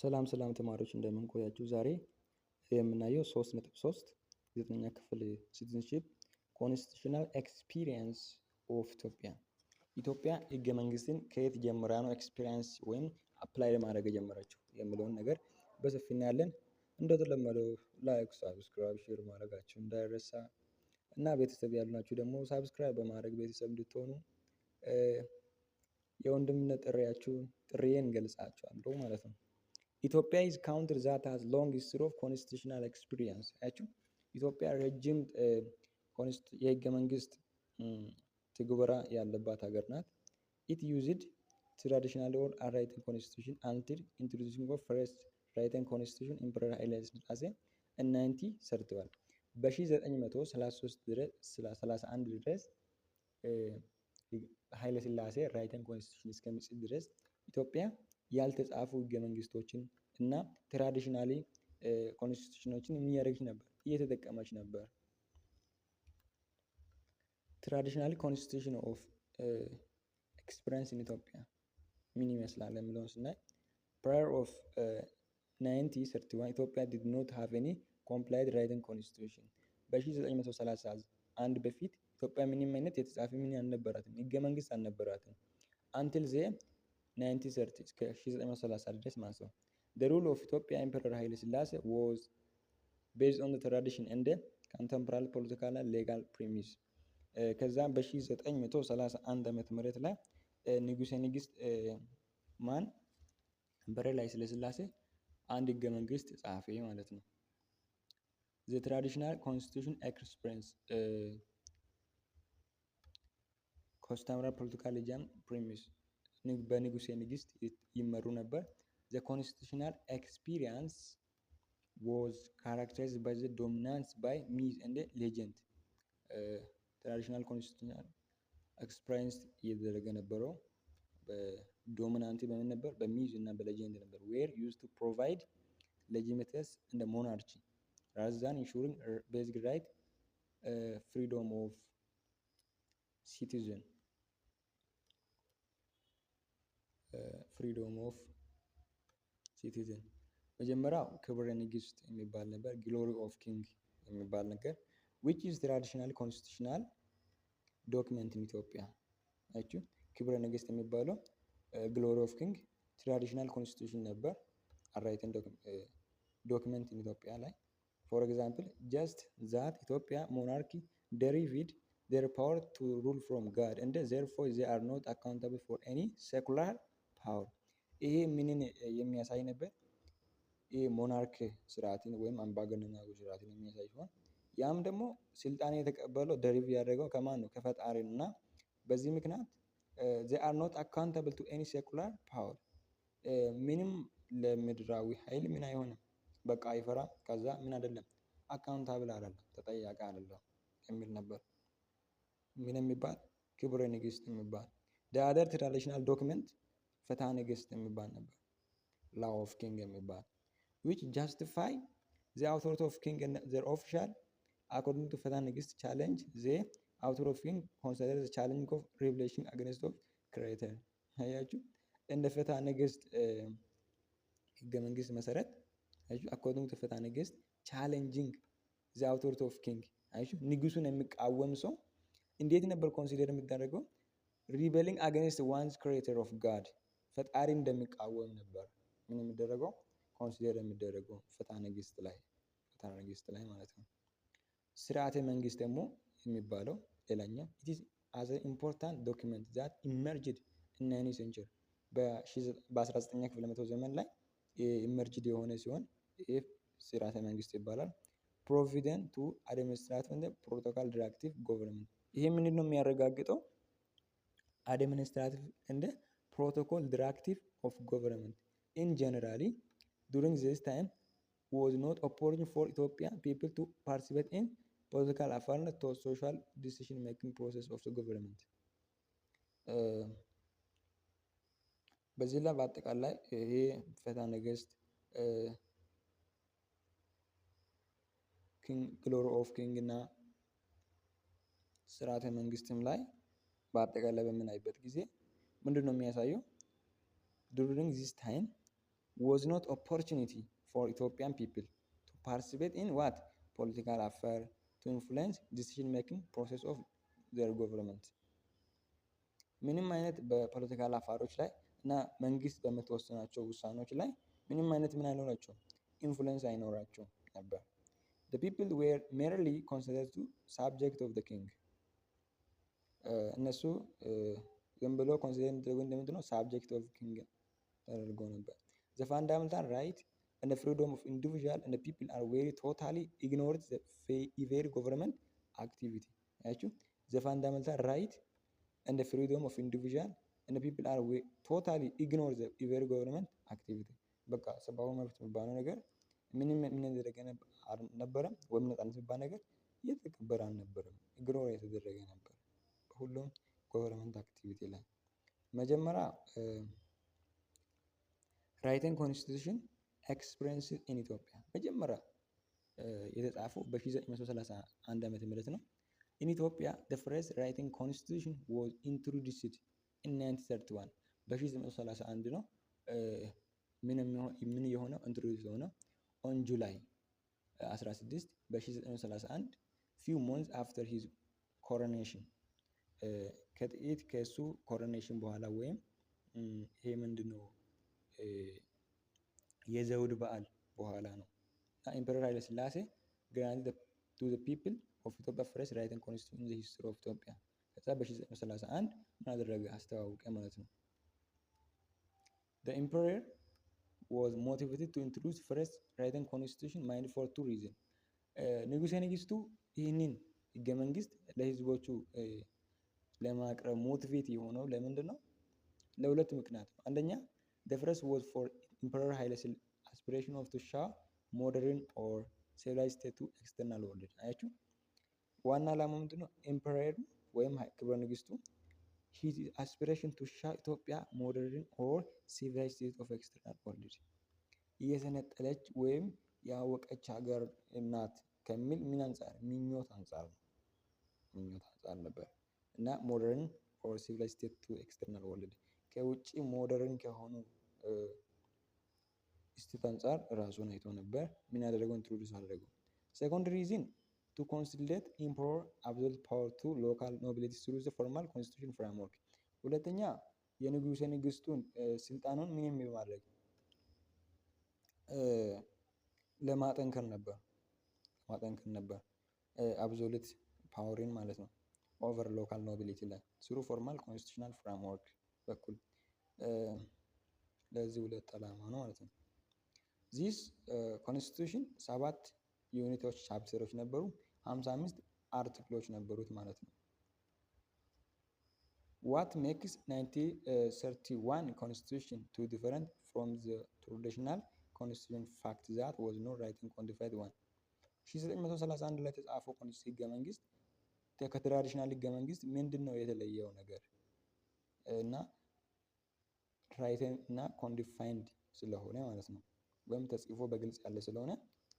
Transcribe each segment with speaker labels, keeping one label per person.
Speaker 1: ሰላም ተማሪዎች እንደምን ቆያችሁ? ዛሬ የምናየው 3.3 9ኛ ክፍል citizenship constitutional experience of ኢትዮጵያ ህገ መንግስትን ከየት ጀምራ ነው ኤክስፒሪየንስ ወይም አፕላይ ለማድረግ የጀመረችው የሚለውን ነገር በሰፊ እናያለን። እንደተለመደው ላይክ፣ ሳብስክራይብ፣ ሼር ማድረጋችሁ እንዳይረሳ እና ቤተሰብ ያላችሁ ደግሞ ሳብስክራይብ በማድረግ ቤተሰብ እንድትሆኑ የወንድምነት ጥሪዬን ገልጻችኋለሁ ማለት ነው። ኢትዮጵያ is country that has long history of constitutional experience። ያችሁ ኢትዮጵያ ረጅም የህገ መንግስት ትግበራ ያለባት ሀገር ናት። It used traditional or written constitution until introducing of first written constitution Emperor ኃይለ ሥላሴ in 1931 በ1931 ድረስ ኃይለ ሥላሴ ራይተን ኮንስቲቱሽን እስከሚጽፍ ድረስ ኢትዮጵያ ያልተጻፉ ህገ መንግስቶችን እና ትራዲሽናሊ ኮንስቲቱሽኖችን የሚያደርግ ነበር እየተጠቀመች ነበር። ትራዲሽናሊ ኮንስቲቱሽን ኦፍ ኤክስፒሪየንስ ኢን ኢትዮጵያ ምን ይመስላል የሚለውን ስናይ prior of 1931 ኢትዮጵያ did not have any complied written constitution። በ1931 በፊት ኢትዮጵያ ምንም አይነት የተጻፈ ምን አልነበራትም፣ ህገ መንግስት አልነበራትም። until the 1930 እስከ 1930 ድረስ ማለት ነው። The rule of Ethiopia Emperor ኃይለ ሥላሴ was based on the tradition and the contemporary political and legal premise። ከዛም በ1931 ዓመተ ምህረት ላይ ንጉሠ ነገሥት ማን ኃይለ ሥላሴ አንድ ህገ መንግስት ጻፈ ማለት ነው። The traditional constitution experience contemporary political legal premise በንጉሠ ነገሥት ይመሩ ነበር። The constitutional experience was characterized by the dominance by myth and legend። traditional constitutional experience እየተደረገ ነበረው በዶሚናንት በምን ነበር? በሚዝ እና በሌጀንድ ነበር። were used to provide legitimacy in the monarchy rather than ensuring basic right, freedom of citizen መጀመሪያው ክብረ ንግስት የሚባል ነበር፣ ግሎሪ ኦፍ ኪንግ የሚባል ነገር which is traditional constitutional document in ኢትዮጵያ። አይችሁ ክብረ ንግስት የሚባለው ግሎሪ ኦፍ ኪንግ ትራዲሽናል ኮንስቲቱሽን ነበር፣ አራይተን ዶክመንት in ኢትዮጵያ ላይ። for example just that ኢትዮጵያ monarchy derived their power to rule from God and therefore they are not accountable for any secular power። ይሄ ምንን የሚያሳይ ነበር? ይሄ ሞናርክ ስርዓትን ወይም አምባገነናዊ ስርዓትን የሚያሳይ ሲሆን ያም ደግሞ ስልጣን የተቀበለው ደሪቭ ያደረገው ከማን ነው? ከፈጣሪ እና በዚህ ምክንያት they are not accountable to any secular power። ምንም ለምድራዊ ኃይል ምን አይሆንም፣ በቃ አይፈራ። ከዛ ምን አይደለም አካውንታብል አይደለም፣ ተጠያቂ አይደለም የሚል ነበር። ምን የሚባል ክብረ ንግስት የሚባል the other traditional document ፍትሐ ነገሥት የሚባል ነበር፣ law of king የሚባል which justify the authority of king and their official according to ፍትሐ ነገሥት challenge the authority of king consider the challenge of revelation against of creator። አያችሁ እንደ ፍትሐ ነገሥት ህገ መንግስት መሰረት አያችሁ according to ፍትሐ ነገሥት challenging the authority of king። አያችሁ ንጉሱን የሚቃወም ሰው እንዴት ነበር ኮንሲደር የሚደረገው? ሪቤሊንግ አገንስት ዋንስ ክሬተር ኦፍ ጋድ፣ ፈጣሪ እንደሚቃወም ነበር ምን የሚደረገው? ኮንሲደር የሚደረገው ፍትሐ ነገሥት ላይ ማለት ነው። ስርዓተ መንግስት ደግሞ የሚባለው ሌላኛው it is as an important document that emerged in 19th century በ19ኛ ክፍለ መቶ ዘመን ላይ ኢመርጅድ የሆነ ሲሆን ይህ ስርዓተ መንግስት ይባላል። ፕሮቪደንት ቱ አድሚኒስትራቲቭ እና ፕሮቶኮል ዲራክቲቭ ጎቨርንመንት። ይሄ ምንድን ነው የሚያረጋግጠው? administrative and protocol directive of government in generally during this time was not opportune for Ethiopian people to participate in political affairs to social decision making process of the government። በዚህ ላይ በአጠቃላይ ይሄ ፍትሐ ነገሥት ግሎሪ ኦፍ ኪንግ እና ስርዓተ መንግስትም ላይ በአጠቃላይ በምናይበት ጊዜ ምንድን ነው የሚያሳየው? during this time was not opportunity for Ethiopian people to participate in what political affair, to influence decision making process of their government። ምንም አይነት በፖለቲካል አፋሮች ላይ እና መንግስት በምትወስናቸው ውሳኔዎች ላይ ምንም አይነት ምን አይኖራቸውም ኢንፍሉዌንስ አይኖራቸውም ነበር። the people were merely considered to subject of the king እነሱ ዝም ብሎ ኮንሲደር የሚደረጉ እንደምንድን ነው subject of king ተደርጎ ነበር። the fundamental right and the freedom of individual and the people are very totally ignored the very government activity አያችሁ the fundamental right and the freedom of individual and the people are totally ignore the very government activity በቃ ሰብአዊ መብት የሚባለው ነገር ምንም የተደረገ አልነበረም ወይም ነፃነት የሚባል ነገር እየተከበረ አልነበረም ኢግኖር የተደረገ ነበር በሁሉም government activity ላይ። መጀመሪያ written constitution experience in Ethiopia መጀመሪያ የተጻፈው በ1931 ዓመተ ምህረት ነው። In Ethiopia, the first written constitution was introduced in 1931 በ1931 ነው ምን የሆነው introduce የሆነው on July 16 በ1931 few months after his coronation ከጥቂት ከሱ ኮሮኔሽን በኋላ ወይም ይሄ ምንድነው የዘውድ በዓል በኋላ ነው። ኢምፐረር ኃይለ ሥላሴ granted to the people of Ethiopia first written constitution in the history of Ethiopia ከዛ በ1931 ምን አደረገ አስተዋወቀ ማለት ነው። The emperor was motivated to introduce first written constitution mainly for two reasons ንጉሠ ነገሥቱ ይህንን ህገ መንግስት ለህዝቦቹ ለማቅረብ ሞቲቬት የሆነው ለምንድን ነው? ለሁለት ምክንያት ነው። አንደኛ the first was for emperor ኃይለ ሥላሴ aspiration of to show modern or civilized state to external world አያችሁ ዋና ዓላማው ምንድን ነው? ኤምፐረር ወይም ክብረ ንግስቱ his aspiration to show ኢትዮጵያ modern or civilized state of external world እየሰነጠለች ወይም ያወቀች ሀገር ናት ከሚል ምን አንፃር ምኞት አንፃር ነው። ምኞት አንፃር ነበር እና ሞደርን ኦር ሲቪላይዝድ ስቴት ቱ ኤክስተርናል ወርልድ ከውጭ ሞደርን ከሆኑ ስቴት አንፃር ራሱን አይቶ ነበር ምን ያደረገው ኢንትሮዲዩስ አደረገው። ሴኮንድ ሪዝን to consolidate emperor absolute power to local nobility through the formal constitution framework ሁለተኛ የንጉሠ ነገሥቱን ስልጣኑን ምን የሚል ማድረግ ለማጠንከር ነበር absolute powerን ማለት ነው over local nobility ላይ through formal constitutional framework በኩል ለዚህ ሁለት ዓላማ ነው ማለት ነው። this constitution 7 ዩኒቶች ቻፕተሮች ነበሩ 55 አርቲክሎች ነበሩት ማለት ነው። what makes 1931 constitution too different from the traditional constitution fact that was no writing codified one 1931 ላይ የተጻፈው ኮንስቲቱሽን ህገ መንግስት ከትራዲሽናል ህገ መንግስት ምንድነው የተለየው ነገር እና ራይተን እና ኮንዲፋይንድ ስለሆነ ማለት ነው ወይም ተጽፎ በግልጽ ያለ ስለሆነ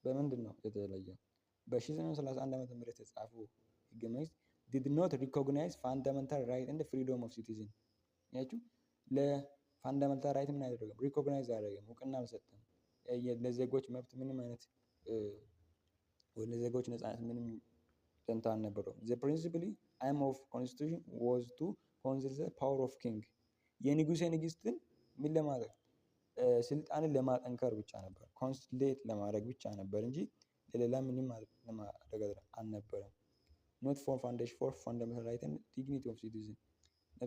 Speaker 1: በምንድነው የተለየው? በ1931 ዓመተ ምህረት የተጻፈው ህገ መንግስት did not recognize fundamental right and freedom of citizen ያችሁ ለፋንዳሜንታል ራይት ምን አያደርግም ሪኮግናይዝ አያደርግም እውቅና አልሰጠም። ለዜጎች መብት ምንም አይነት ለዜጎች ነፃነት ምንም ደንታ አልነበረውም። the principal aim of constitution was to consolidate the power of king የንጉሠ ነገሥትን ምን ለማድረግ ስልጣንን ለማጠንከር ብቻ ነበር ኮንሶሊዴት ለማድረግ ብቻ ነበር እንጂ ለሌላ ምንም ለማድረግ አልነበረም። not for foundation for fundamental right and dignity of citizen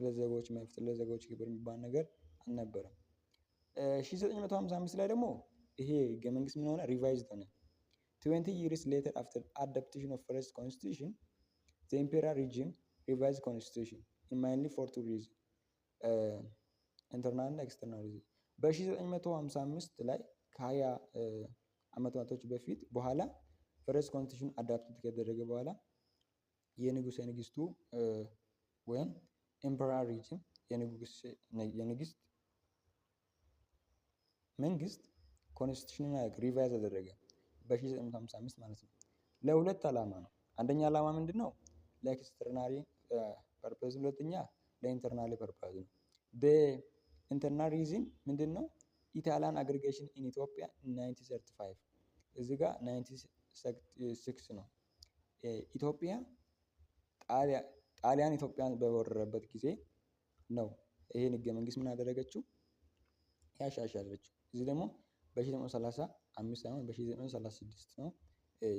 Speaker 1: ለዜጎች መብት ለዜጎች ክብር የሚባል ነገር አልነበረም። 1955 ላይ ደግሞ ይሄ ህገ መንግስት ምን ሆነ ሪቫይዝድ ሆነ 20 years later after adoption of first constitution the imperial regime revised constitution in mainly for two reasons internal and external reason በ1955 ላይ ከ20 ዓመታቶች በፊት በኋላ ፈርስት ኮንስቲቱሽን አዳፕት ከተደረገ በኋላ የንጉሠ ነገሥቱ ወይም ኤምፐረር ሪጅም የንግስት መንግስት ኮንስቲቱሽንን ሪቫይዝ አደረገ በ1955 ማለት ነው። ለሁለት ዓላማ ነው። አንደኛ ዓላማ ምንድነው? ለኤክስተርናል ፐርፐዝ፣ ሁለተኛ ለኢንተርናል ፐርፐዝ ነው። በኢንተርናል ሪዝን ምንድነው? ኢታሊያን አግሪጌሽን ኢን ኢትዮጵያ 1935 እዚህ ጋር 96 ነው። ኢትዮጵያ ጣሊያን ኢትዮጵያን በወረረበት ጊዜ ነው ይሄን ህገ መንግስት ምን አደረገችው ያሻሻለችው። እዚህ ደግሞ በ1935 ሳይሆን በ1936 ነው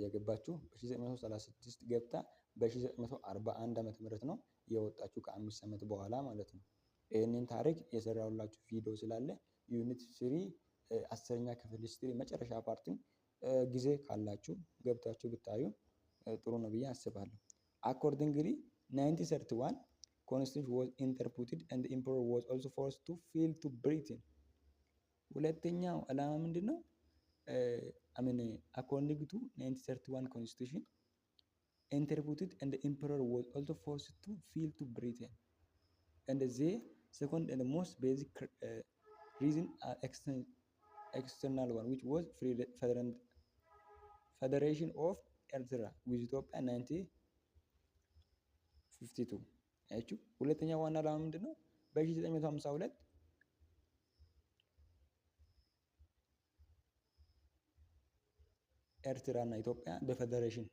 Speaker 1: የገባችው። በ1936 ገብታ በ1941 ዓመተ ምህረት ነው የወጣችው ከ5 ዓመት በኋላ ማለት ነው። ይህንን ታሪክ የሰራሁላችሁ ቪዲዮ ስላለ ዩኒት 3 10ኛ ክፍል ሂስትሪ መጨረሻ ፓርትን ጊዜ ካላችሁ ገብታችሁ ብታዩ ጥሩ ነው ብዬ አስባለሁ። አኮርዲንግሊ 1931 constitution was interpreted and the emperor was also forced to feel to Britain። ሁለተኛው ዓላማ ምንድነው? according to 1931 constitution interpreted and the emperor was also forced to feel to Britain. And the second and the most basic reason external one, which was federation of Eritrea with Ethiopia 1952 አይቹ ሁለተኛው ዋና ዓላማ ምንድነው? በ1952 ኤርትራና ኢትዮጵያ በፌደሬሽን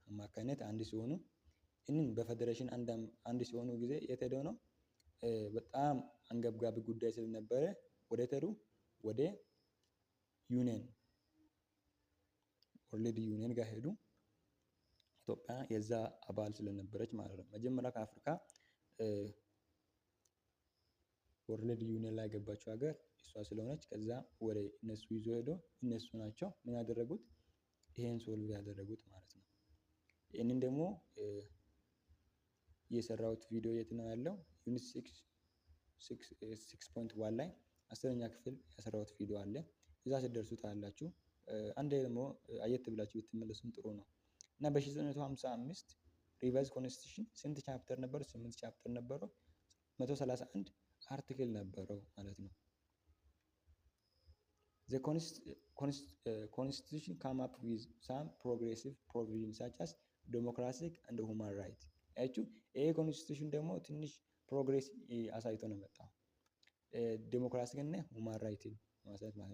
Speaker 1: አማካኝነት አንድ ሲሆኑ እንን በፌደሬሽን አንድ ሲሆኑ ጊዜ የተደው ነው በጣም አንገብጋቢ ጉዳይ ስለነበረ ወደ ዩኒየን ወርልድ ዩኒየን ጋር ሄዱ። ኢትዮጵያ የዛ አባል ስለነበረች ማለት ነው። መጀመሪያ ከአፍሪካ ወርልድ ዩኒየን ላይ ገባችው ሀገር እሷ ስለሆነች ከዛ ወደ እነሱ ይዞ ሄዶ እነሱ ናቸው ምን ያደረጉት ይሄን ሶልቭ ያደረጉት ማለት ነው። ይሄንን ደግሞ የሰራሁት ቪዲዮ የት ነው ያለው? ዩኒት 6.1 ላይ 10ኛ ክፍል የሰራሁት ቪዲዮ አለ። እዛ ሲደርሱ ታያላችሁ። አንዴ ደግሞ አየት ብላችሁ ብትመለሱም ጥሩ ነው። እና በ1955 ሪቫይዝ ኮንስቲቱሽን ስንት ቻፕተር ነበረው? 8 ቻፕተር ነበረው። 131 አርቲክል ነበረው ማለት ነው። The constitution come up with some progressive provisions such as democratic and human right። አይቹ ይሄ ኮንስቲቱሽን ደግሞ ትንሽ ፕሮግሬስ አሳይቶ ነው የመጣው። ዴሞክራሲክ እና ሁማን ራይት ማለት ነው።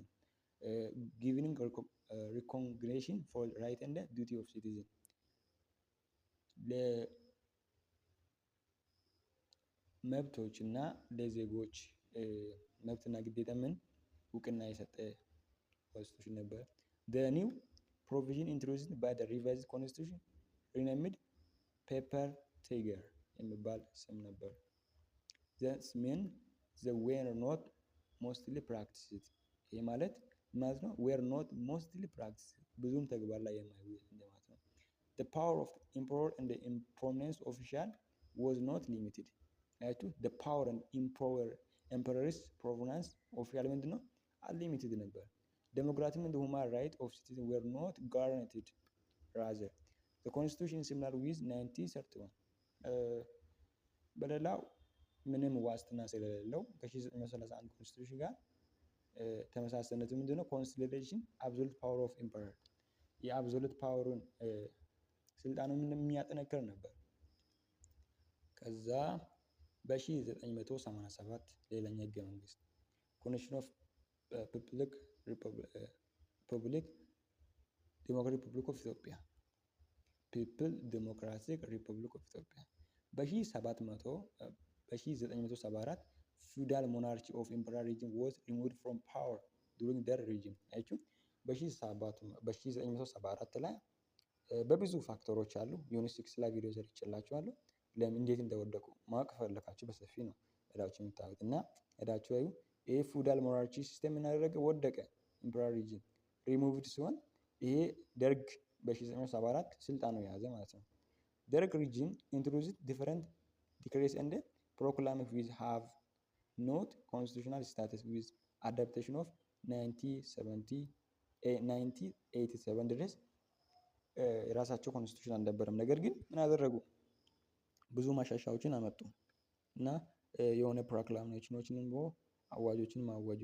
Speaker 1: giving recognition for right and duty of citizen ለመብቶች እና ለዜጎች መብትና ግዴታ ምን እውቅና የሰጠ ኮንስቲቱሽን ነበር። The new provision introduced by the revised constitution renamed paper tiger የሚባል ስም ነበር። That means they were not mostly practiced። ይሄ ማለት ነው were not mostly practiced ብዙም ተግባር ላይ የማይውል ማለት ነው። The power of the emperor and the prominence of official was not limited። the power and emperor's prominence official ምንድነው unlimited ነበር። Democratic and human rights of citizens were not guaranteed. Rather, the constitution is similar with 1931 በሌላው ምንም ዋስትና ስለሌለው ከ1931 ኮንስቲቱሽን ጋር ተመሳሳይነቱ ምንድነው? ኮንሲደሬሽን አብሶሉት ፓወር ኦፍ ኢምፐረር የአብሶሉት ፓወሩን ስልጣኑን የሚያጠነክር ነበር። ከዛ በ1987 ሌላኛ ህገ መንግስት ኮንስቲቱሽን ኦፍ ሪፐብሊክ ዲሞክራቲክ ሪፐብሊክ ኦፍ ኢትዮጵያ ፒፕል ዲሞክራቲክ ሪፐብሊክ ኦፍ ኢትዮጵያ በ1974 feudal monarchy of imperial regime was removed from power during their regime። አይቹ በ1974 ላይ በብዙ ፋክተሮች አሉ። ዩኒት 6 ላይ ቪዲዮ ሰርቼላችኋለሁ። ለምን እንዴት እንደወደቁ ማወቅ ፈለጋችሁ በሰፊ ነው ሄዳችሁ የምታዩት እና ሄዳችሁ አዩ። ይሄ feudal monarchy ሲስተም ምን አደረገ? ወደቀ። imperial regime removed ሲሆን ይሄ ደርግ በ1974 ስልጣኑን የያዘ ማለት ነው። ደርግ regime introduced different decrees and proclaimed with have not constitutional status with adaptation of 1987 ድረስ የራሳቸው ኮንስቲቱሽን አልነበረም። ነገር ግን ምን አደረጉ? ብዙ ማሻሻያዎችን አመጡ እና የሆነ ፕሮክላሜሽኖችንም አዋጆችን ማወጁ።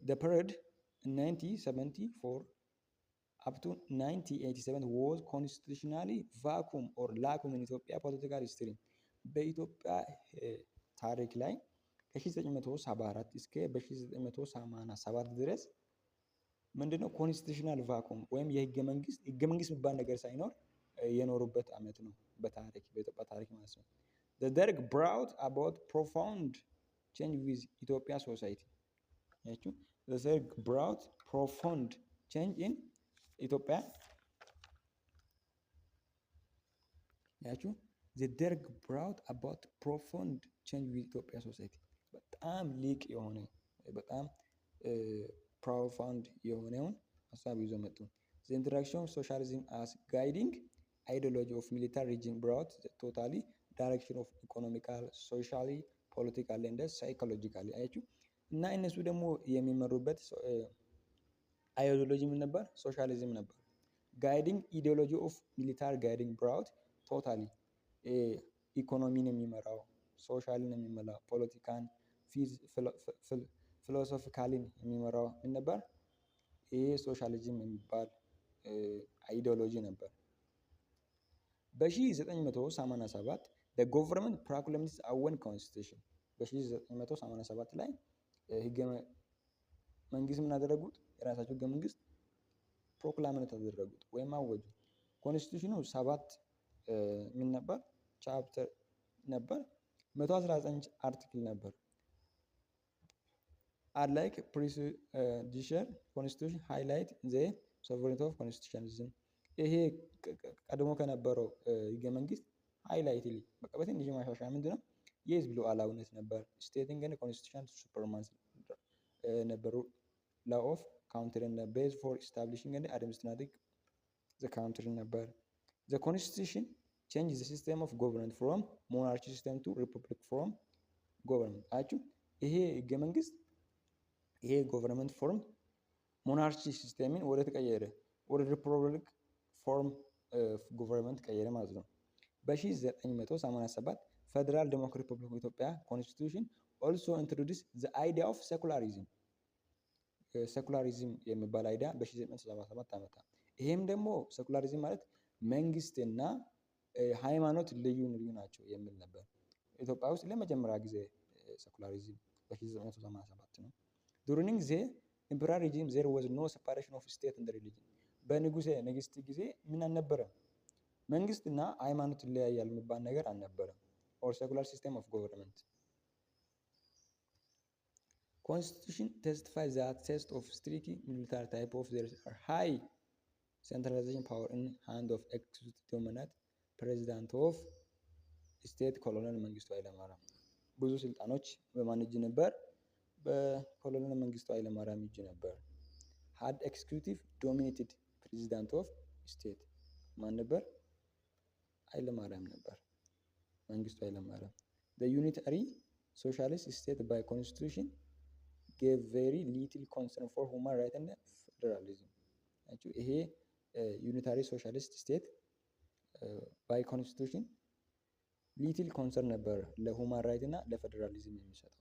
Speaker 1: the period 1974 up to 1987 was constitutionally vacuum or lacume in Ethiopia political history። በኢትዮጵያ ታሪክ ላይ ከ1974 እስከ በ1987 ድረስ ምንድነው ኮንስቲቱሽናል ቫኩም ወይም ህገ መንግስት የሚባል ነገር ሳይኖር የኖሩበት አመት ነው በታሪክ በኢትዮጵያ ታሪክ ማለት ነው። The Derg brought about profound change with Ethiopia society. The Derg brought profound change in Ethiopia. The Derg brought about profound change with Ethiopia society. በጣም ሊቅ የሆነ በጣም profound የሆነውን ሀሳብ ይዞ መጡ። The introduction of socialism as guiding ideology of military regime brought the totally direction of economical, socially, political and psychologically አያችሁ እና እነሱ ደግሞ የሚመሩበት አይዲዮሎጂ ምን ነበር? ሶሻሊዝም ነበር። ጋይዲንግ ኢዲዮሎጂ ኦፍ ሚሊታሪ ጋይዲንግ ብራውት ቶታሊ ኢኮኖሚን የሚመራው ሶሻልን የሚመራው ፖለቲካን ፊሎሶፊካሊን የሚመራው ምን ነበር? ይሄ ሶሻሊዝም የሚባል አይዲዮሎጂ ነበር። በ1987 the government proclaimed its own constitution በ1987 ላይ ህገ መንግስት ምን አደረጉት? የራሳቸው ህገ መንግስት ፕሮክላም ተደረጉት ወይም አወጁ። ኮንስቲቱሽኑ 7 ምን ነበር? ቻፕተር ነበር። 119 አርቲክል ነበር። Unlike predecessor constitution highlight the sovereignty of constitutionalism ይሄ ቀድሞ ከነበረው ህገ መንግስት ሃይላይትሊ በቃ በትንሽ ማሻሻያ ምንድነው የህዝብ ሉዓላዊነት ነበር። ስቴቲንግ and constitutional supremacy ነበሩ። law of country and base for establishing and administrating the country ነበር። the constitution changed the system of government from monarchy system to republic from government አችሁ ይሄ ህገ መንግስት ይሄ government form ሞናርቺ ሲስተምን ወደ ተቀየረ ወደ ሪፐብሊክ ፎርም ገቨርንመንት ቀየረ ማለት ነው። በ1987 ፌደራል ዴሞክራቲክ ሪፐብሊክ ኦፍ ኢትዮጵያ ኮንስቲቱሽን ኦልሶ ኢንትሮዲዩስ ዘ አይዲያ ኦፍ ሴኩላሪዝም ሴኩላሪዝም የሚባል አይዲያ በ1977 አመጣ። ይሄም ደግሞ ሴኩላሪዝም ማለት መንግስትና ሃይማኖት ልዩ ናቸው የሚል ነበር። ኢትዮጵያ ውስጥ ለመጀመሪያ ጊዜ ሴኩላሪዝም በ1987 ነው። during the imperial regime there was no separation of state and religion በንጉሴ ንግስት ጊዜ ምን አልነበረም? መንግስትና ሃይማኖት ይለያያል የሚባል ነገር አልነበረም። or secular system of government. Constitution testifies that test of strictly military type of there are high centralization power in hand of executive dominant president of state colonial መንግስቱ ኃይለማርያም ብዙ ስልጣኖች በማን እጅ ነበር? በኮሎኔል መንግስቱ ኃይለማርያም እጅ ነበር። had executive dominated president of state ማን ነበር? ኃይለማርያም ነበር። መንግስቱ ኃይለማርያም the unitary socialist state by constitution gave very little concern for human right and federalism አችሁ ይሄ ዩኒታሪ ሶሻሊስት ስቴት by constitution little concern ነበር ለሁማን ራይት እና ለፌደራሊዝም የሚሰጠው።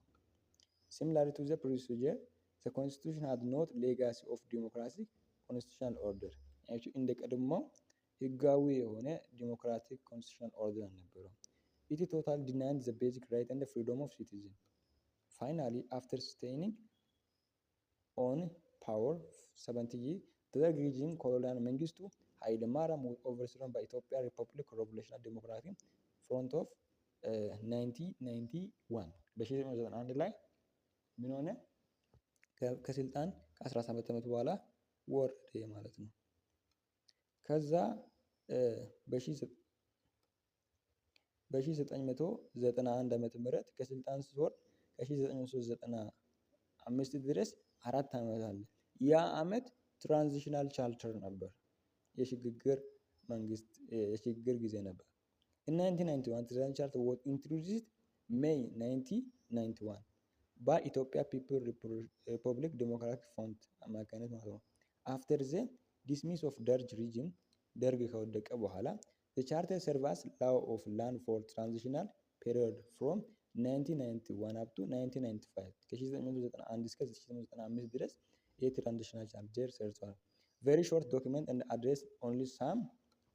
Speaker 1: similar to the procedure the constitution had not legacy of democratic constitutional order አችሁ እንደ ቀድሞው ህጋዊ የሆነ ዲሞክራቲክ ኮንስቲቱሽናል ኦርደር አልነበረም። it totally denied the basic right and the freedom of citizen. Finally after staying on power 70 years the regime colonial መንግስቱ ኃይለማርያም was overthrown by Ethiopia Republic Revolutionary Democratic Front of 1991 በ1991 ላይ ምን ሆነ? ከስልጣን ከ17 ዓመት በኋላ ወረደ ማለት ነው። ከዛ በ1991 ዓመተ ምህረት ከስልጣን ሲወርድ ከ1995 ድረስ 4 ዓመት አለ። ያ ዓመት ትራንዚሽናል ቻርተር ነበር። የሽግግር መንግስት የሽግግር ጊዜ ነበር። in 1991 transitional charter was introduced May 1991 by Ethiopia People Republic Democratic Front አማካኝነት ማለት ነው። after the dismiss of Derg regime ደርግ ከወደቀ በኋላ the charter serves as law of land for transitional period from 1991 up to 1995 ከ1991 እስከ 1995 ድረስ የትራንዚሽናል ቻርተር ሰርቷል። very short document and address only some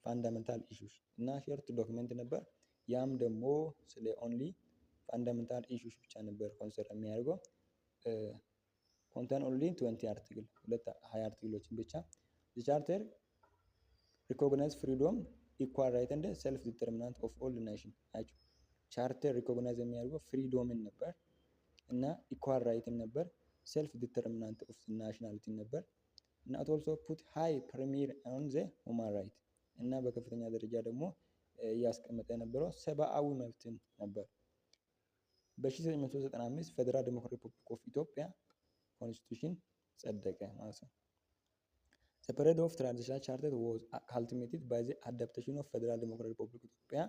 Speaker 1: fundamental issues እና short document ነበር። ያም ደግሞ ስለ only ፋንዳሜንታል ኢሹስ ብቻ ነበር ኮንሰርን የሚያደርገው። ኮንተን ኦንሊ 20 አርቲክል 20 አርቲክሎችን ብቻ። ቻርተር ሪኮግናይዝ ፍሪዶም ኢኳል ራይት እንደ ሰልፍ ዲተርሚናንት ኦፍ ኦል ኔሽን ናቸው። ቻርተር ሪኮግናይዝ የሚያደርገው ፍሪዶምን ነበር እና ኢኳል ራይትን ነበር፣ ሰልፍ ዲተርሚናንት ኦፍ ናሽናሊቲ ነበር እና ኦልሶ ፑት ሃይ ፕሪሚየር ኦን ዘ ሁማን ራይት እና በከፍተኛ ደረጃ ደግሞ እያስቀመጠ የነበረው ሰብአዊ መብትን ነበር። በ1995 ፌዴራል ዴሞክራቲክ ሪፐብሊክ ኦፍ ኢትዮጵያ ኮንስቲቱሽን ጸደቀ ማለት ነው። The period of transitional charter was culminated by the adaptation of Federal Democratic Republic of Ethiopia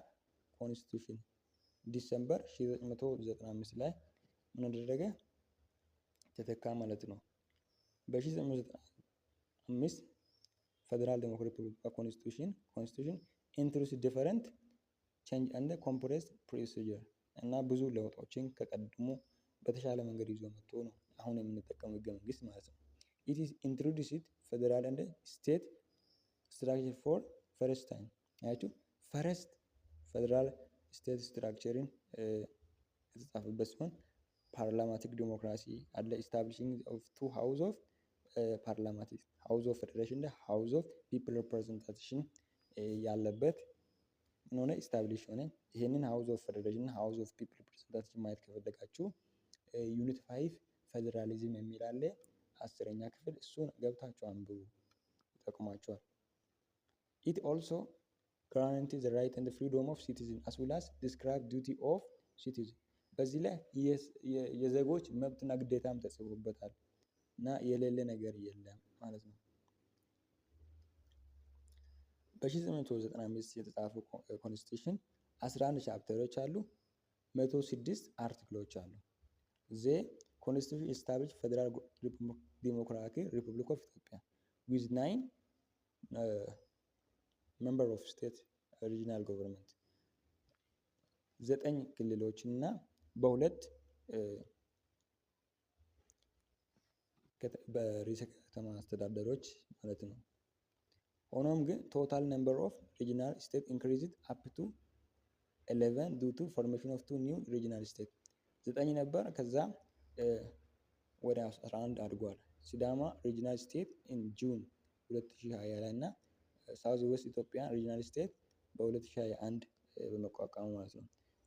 Speaker 1: Constitution ዲሰምበር 1995 ላይ ምን አደረገ? ተተካ ማለት ነው። በ1995 ፌዴራል ዴሞክራቲክ ሪፐብሊክ ኮንስቲቱሽን introduced different change and compressed procedure እና ብዙ ለውጦችን ከቀድሞ በተሻለ መንገድ ይዞ መጥቶ ነው አሁን የምንጠቀመው ህገ መንግስት ማለት ነው። It is introduced federal and state structure for first time አያችሁ፣ ፈረስት ፌዴራል ስቴት ስትራክቸርን የተጻፈበት ሲሆን ፓርላማቲክ ዲሞክራሲ አለ። ኢስታብሊሽንግ ኦፍ ቱ ሃውስ ኦፍ ፓርላማቲክ ሃውስ ኦፍ ፌዴሬሽን እና ሃውስ ኦፍ ፒፕል ሪፕሬዘንቴሽን ያለበት ሆነ ኢስታብሊሽ ሆነ። ይሄንን ሃውስ ኦፍ ፌዴሬሽን እና ሃውስ ኦፍ ፒፕል ሪፕሬዘንቴሽን ማየት ከፈለጋችሁ ዩኒት 5 ፌዴራሊዝም የሚል አለ 10ኛ ክፍል፣ እሱን ገብታችሁ አንብቡ፣ ይጠቅማችኋል። It also guarantees the right and the freedom of citizens as well as describe duty of citizens። በዚህ ላይ የዜጎች መብትና ግዴታም ተጽፎበታል እና የሌለ ነገር የለም ማለት ነው። በ1995 የተጻፈው ኮንስቲቱሽን 11 ቻፕተሮች አሉ፣ 106 አርቲክሎች አሉ። ዘ ኮንስቲቱሽን established Federal Democratic Republic of Ethiopia with 9 member of state regional government 9 ክልሎች እና በሁለት በርዕሰ ከተማ አስተዳደሮች ማለት ነው። ሆኖም ግን ቶታል ነምበር ኦፍ ሪጂናል ስቴት ኢንክሪዝድ አፕ ቱ 11 ዱ ቱ ፎርሜሽን ኦፍ ቱ ኒው ሪጂናል ስቴት 9 ነበር፣ ከዛ ወደ 11 አድጓል። ሲዳማ ሪጂናል ስቴት ኢን ጁን 2020 ላይ እና ሳውዝ ዌስት ኢትዮጵያ ሪጂናል ስቴት በ2021 በመቋቋሙ ማለት ነው።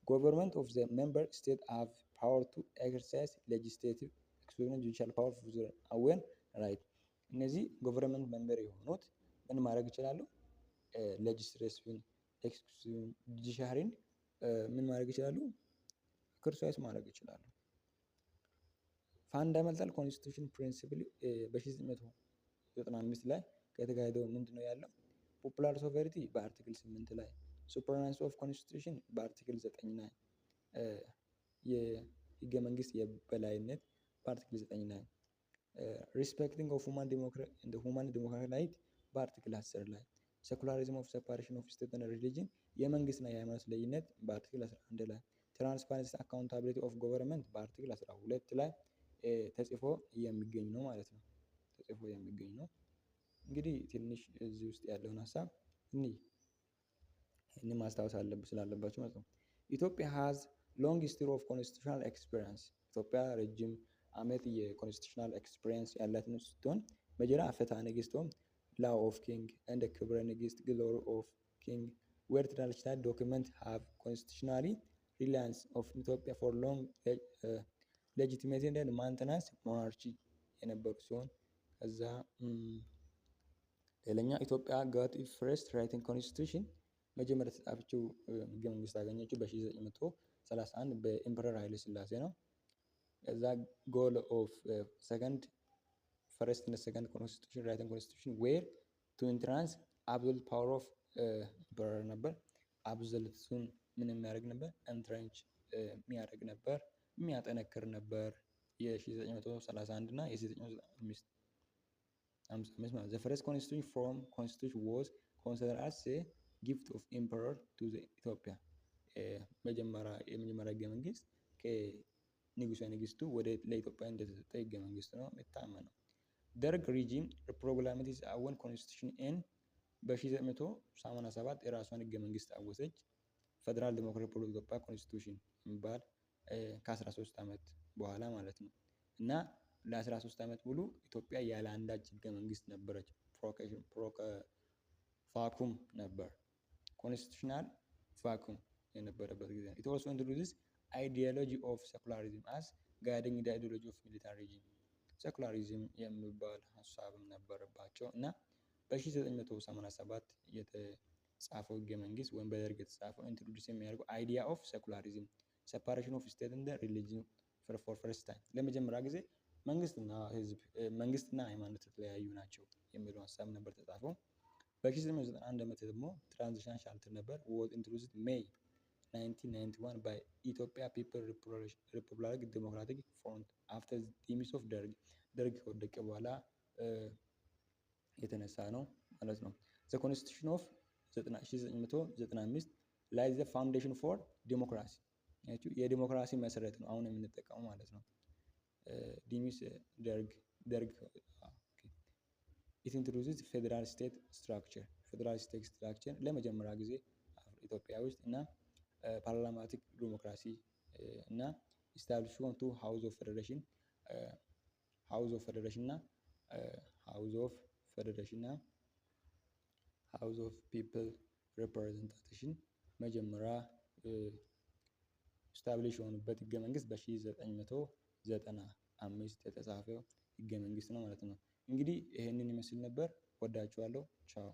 Speaker 1: ገቨርንመንት ኦፍ ዘ ሜምበር ስቴት ሃቭ ፓወር ቱ ኤክሰርሳይዝ ሌጂስሌቲቭ ኤክስኪዩቲቭ ጁዲሻል ፓወር ፎር ዘ አዌን ራይት። እነዚህ ገቨርንመንት ሜምበር የሆኑት ምን ማድረግ ይችላሉ? ሌጂስሌቲቭን ኤክስኪዩቲቭ ጁዲሻሪን ምን ማድረግ ይችላሉ? ኤክሰርሳይዝ ማድረግ ይችላሉ። ፋንዳሜንታል ኮንስቲቱሽን ፕሪንሲፕል በ1995 ላይ ከተካሄደው ምንድነው ያለው? ፖፑላር ሶቨሬንቲ በአርቲክል 8 ላይ፣ ሱፕሪማሲ ኦፍ ኮንስቲቱሽን በአርቲክል 9 ላይ፣ የህገ መንግስት የበላይነት በአርቲክል 9 ላይ፣ ሪስፔክቲንግ ኦፍ ሁማን ዲሞክራሲ ራይት በአርቲክል 10 ላይ፣ ሴኩላሪዝም ኦፍ ሴፓሬሽን ኦፍ ስቴት ኤንድ ሪሊጅን የመንግስትና የሃይማኖት ልዩነት በአርቲክል 11 ላይ፣ ትራንስፓረንሲ አካውንታቢሊቲ ኦፍ ገቨርንመንት በአርቲክል 12 ላይ ተጽፎ የሚገኝ ነው ማለት ነው። ተጽፎ የሚገኝ ነው። እንግዲህ ትንሽ እዚህ ውስጥ ያለውን ሀሳብ ይህንን ማስታወስ ስላለባቸው ማለት ነው። ኢትዮጵያ ሃዝ ሎንግ ሂስትሪ ኦፍ ኮንስቲቱሽናል ኤክስፒሪየንስ። ኢትዮጵያ ረጅም ዓመት የኮንስቲቱሽናል ኤክስፒሪየንስ ያላት ስትሆን መጀመሪያ አፈታ ነገስቶም ላው ኦፍ ኪንግ እንደ ክብረ ንግስት ግሎሪ ኦፍ ኪንግ ዌር ትራዲሽናል ዶክመንት ሃቭ ኮንስቲቱሽናሊ ሪላያንስ ኦፍ ኢትዮጵያ ፎር ሎንግ ሌጂቲሜሲ ኤንድ ማንተናንስ ሞናርቺ የነበሩ ሲሆን ከዛ ሌላኛ ኢትዮጵያ ጋት ፈርስት ራይቲንግ ኮንስቲቱሽን መጀመሪያ የተጻፈችው ህገ መንግስት አገኘችው በ1931 በኢምፐረር ኃይለ ሥላሴ ነው። ከዛ ጎል ኦፍ ፈርስት እና ሰከንድ ኮንስቲቱሽን ራይቲንግ ኮንስቲቱሽን ዌር ቱ ኢንትራንስ አብሶሉት ፓወር ኦፍ ኢምፐረር ነበር። አብሶሉቱን ምን የሚያደርግ ነበር? ኢንትራንች የሚያደርግ ነበር፣ የሚያጠነክር ነበር። የ1931 እና የ1955 ማለት the first constitution was considered as a gift of emperor to the Ethiopia። የመጀመሪያ ህገ መንግስት ከንጉሠ ነገሥቱ ለኢትዮጵያ እንደተሰጠ ህገ መንግስት ነው የሚታመነው። ደርግ ሪጂም ፕሮክላምድ ሂዝ ኦውን ኮንስቲቱሽን ኤን በ1987 የራሷን ህገ መንግስት አወሰች። ፌዴራል ዴሞክራቲክ ሪፐብሊክ ኢትዮጵያ ኮንስቲቱሽን የሚባል ከ13 ዓመት በኋላ ማለት ነው። እና ለ13 ዓመት ሙሉ ኢትዮጵያ ያለ አንዳች ህገ መንግስት ነበረች። ቫኩም ነበር። ኮንስቲቱሽናል ቫኩም የነበረበት ጊዜ ነው። It also introduces ideology of secularism as guiding the ideology of military regime. ሴኩላሪዝም የሚባል ሀሳብም ነበረባቸው እና በ1987 የተጻፈው ህገ መንግስት ወይም በደርግ የተጻፈው ኢንትሮዲውስ የሚያደርገው አይዲያ ኦፍ ሴኩላሪዝም separation of state and religion for first time ለመጀመሪያ ጊዜ መንግስትና ሃይማኖት የተለያዩ ናቸው የሚለው ሀሳብ ነበር ተጻፈው። በ1991 ዓመት ደግሞ ትራንዚሽናል ቻርተር ነበር was introduced May 1991 by Ethiopia People Republic Democratic Front after the demise of ደርግ ከወደቀ በኋላ የተነሳ ነው ማለት ነው። The Constitution of 1995 lays the foundation for democracy የዲሞክራሲ መሰረት ነው አሁን የምንጠቀመው ማለት ነው። ዲሚስ ደርግ It introduces federal state structure ለመጀመሪያ ጊዜ ኢትዮጵያ ውስጥ እና ፓርላማቲክ ዲሞክራሲ እና establishment to house of federation እና house of people representation መጀመሪያ ስታብሊሽ የሆኑበት ህገ መንግስት በ1995 የተጻፈው ህገ መንግስት ነው ማለት ነው። እንግዲህ ይሄንን ይመስል ነበር። ወዳችኋለሁ። ቻው